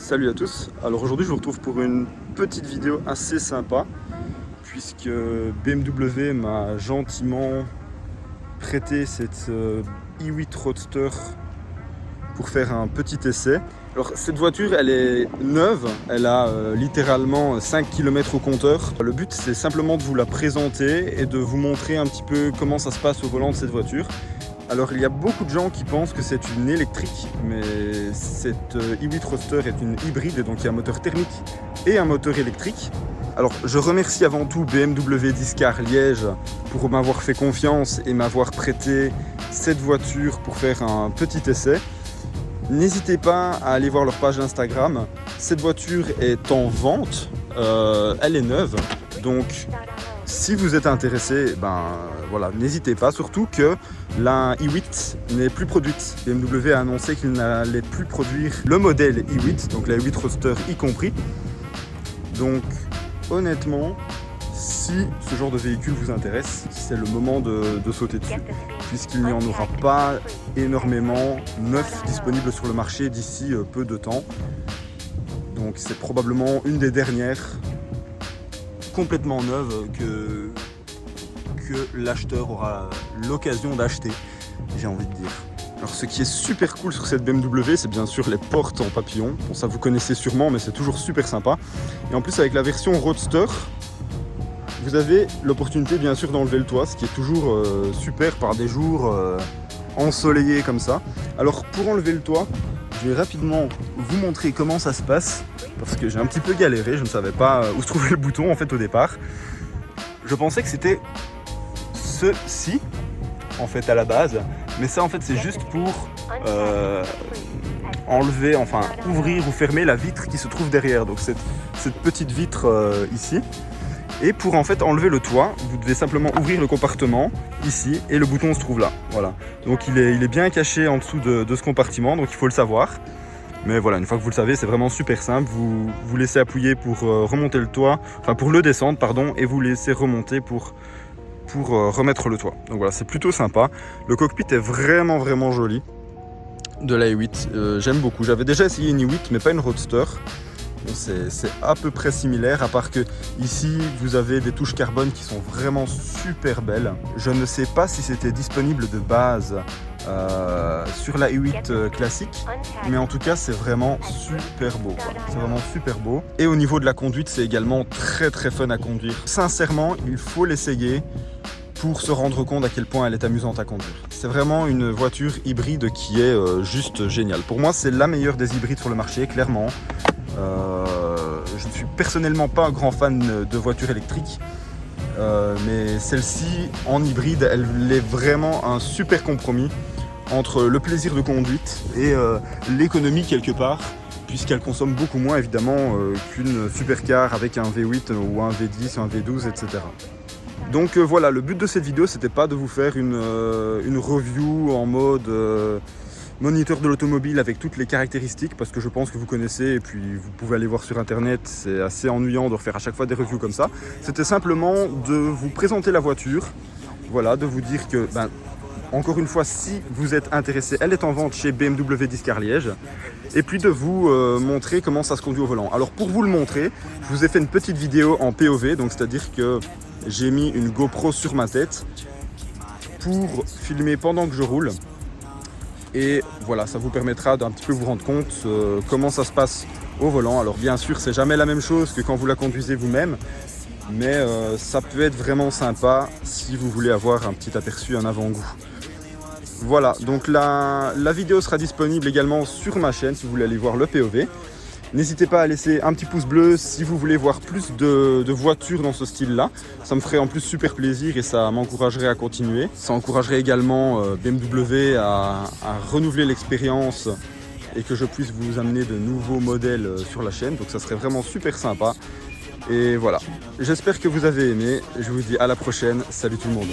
Salut à tous, alors aujourd'hui je vous retrouve pour une petite vidéo assez sympa puisque BMW m'a gentiment prêté cette i8 Roadster pour faire un petit essai. Alors cette voiture elle est neuve, elle a littéralement 5 km au compteur. Le but c'est simplement de vous la présenter et de vous montrer un petit peu comment ça se passe au volant de cette voiture. Alors il y a beaucoup de gens qui pensent que c'est une électrique, mais cette i8 Roadster est une hybride, et donc il y a un moteur thermique et un moteur électrique. Alors je remercie avant tout BMW Discar Liège pour m'avoir fait confiance et m'avoir prêté cette voiture pour faire un petit essai. N'hésitez pas à aller voir leur page Instagram, cette voiture est en vente, elle est neuve, donc si vous êtes intéressé, voilà, n'hésitez pas, surtout que la i8 n'est plus produite. BMW a annoncé qu'il n'allait plus produire le modèle i8, donc la i8 Roadster y compris. Donc honnêtement, si ce genre de véhicule vous intéresse, c'est le moment de sauter dessus, puisqu'il n'y en aura pas énormément neufs disponibles sur le marché d'ici peu de temps. Donc c'est probablement une des dernières complètement neuve que l'acheteur aura l'occasion d'acheter, j'ai envie de dire. Alors ce qui est super cool sur cette BMW, c'est bien sûr les portes en papillon. Bon, ça vous connaissez sûrement, mais c'est toujours super sympa. Et en plus avec la version Roadster, vous avez l'opportunité bien sûr d'enlever le toit, ce qui est toujours super par des jours ensoleillés comme ça. Alors pour enlever le toit, je vais rapidement vous montrer comment ça se passe, parce que j'ai un petit peu galéré, je ne savais pas où se trouvait le bouton en fait au départ. Je pensais que c'était ceci en fait à la base, mais ça en fait c'est juste pour enlever, enfin ouvrir ou fermer la vitre qui se trouve derrière, donc cette petite vitre ici. Et pour en fait enlever le toit, vous devez simplement ouvrir le compartiment ici et le bouton se trouve là. Voilà. Donc il est bien caché en dessous de ce compartiment, donc il faut le savoir. Mais voilà, une fois que vous le savez, c'est vraiment super simple. Vous laissez appuyer pour remonter le toit, enfin pour le descendre, pardon, et vous laissez remonter pour remettre le toit. Donc voilà, c'est plutôt sympa. Le cockpit est vraiment joli de la i8. J'aime beaucoup. J'avais déjà essayé une i8, mais pas une Roadster. C'est à peu près similaire, à part que ici vous avez des touches carbone qui sont vraiment super belles. Je ne sais pas si c'était disponible de base sur la i8 classique, mais en tout cas c'est vraiment super beau. C'est vraiment super beau. Et au niveau de la conduite, c'est également très fun à conduire. Sincèrement, il faut l'essayer pour se rendre compte à quel point elle est amusante à conduire. C'est vraiment une voiture hybride qui est juste géniale. Pour moi, c'est la meilleure des hybrides sur le marché, clairement. Je ne suis personnellement pas un grand fan de voitures électriques, mais celle-ci en hybride, elle est vraiment un super compromis entre le plaisir de conduite et l'économie quelque part, puisqu'elle consomme beaucoup moins évidemment qu'une supercar avec un V8 ou un V10 ou un V12, etc. Donc voilà, le but de cette vidéo, c'était pas de vous faire une review en mode moniteur de l'automobile avec toutes les caractéristiques, parce que je pense que vous connaissez et puis vous pouvez aller voir sur internet, c'est assez ennuyant de refaire à chaque fois des reviews comme ça. C'était simplement de vous présenter la voiture, voilà, de vous dire que, encore une fois, si vous êtes intéressé, elle est en vente chez BMW Discar Liège, et puis de vous montrer comment ça se conduit au volant. Alors pour vous le montrer, je vous ai fait une petite vidéo en POV, donc c'est-à-dire que j'ai mis une GoPro sur ma tête pour filmer pendant que je roule. Et voilà, ça vous permettra d'un petit peu vous rendre compte comment ça se passe au volant. Alors bien sûr, c'est jamais la même chose que quand vous la conduisez vous-même, mais ça peut être vraiment sympa si vous voulez avoir un petit aperçu, un avant-goût. Voilà, donc la vidéo sera disponible également sur ma chaîne si vous voulez aller voir le POV. N'hésitez pas à laisser un petit pouce bleu si vous voulez voir plus de voitures dans ce style-là. Ça me ferait en plus super plaisir et ça m'encouragerait à continuer. Ça encouragerait également BMW à renouveler l'expérience et que je puisse vous amener de nouveaux modèles sur la chaîne. Donc ça serait vraiment super sympa. Et voilà, j'espère que vous avez aimé. Je vous dis à la prochaine. Salut tout le monde.